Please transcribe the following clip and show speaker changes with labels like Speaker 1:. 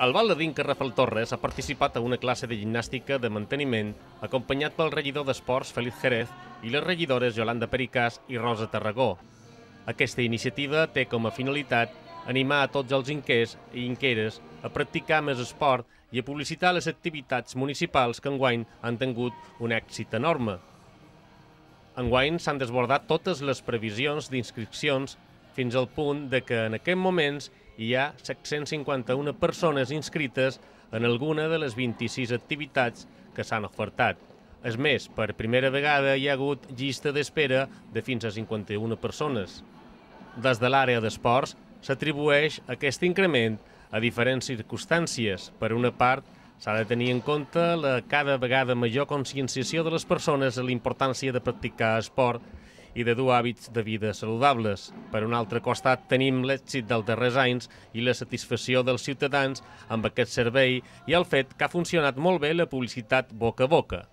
Speaker 1: El balladinca Rafael Torres ha participat a una classe de gimnàstica de manteniment acompanyat pel regidor d'Esports Félix Jerez i les regidores Yolanda Pericàs i Rosa Tarragó. Aquesta iniciativa té com a finalitat animar a tots els inquers i inqueres a practicar més esport i a publicitar les activitats municipals que enguany han tingut un èxit enorme. Enguany s'han desbordat totes les previsions d'inscripcions fins al punt de que en aquests moments hi ha 751 persones inscrites en alguna de les 26 activitats que s'han ofertat. És més, per primera vegada hi ha hagut llista d'espera de fins a 51 persones. Des de l'àrea d'esports s'atribueix aquest increment a diferents circumstàncies. Per una part, s'ha de tenir en compte la cada vegada major conscienciació de les persones a la importància de practicar esport i de dur hàbits de vida saludables. Per un altre costat, tenim l'èxit dels darrers anys i la satisfacció dels ciutadans amb aquest servei i el fet que ha funcionat molt bé la publicitat boca a boca.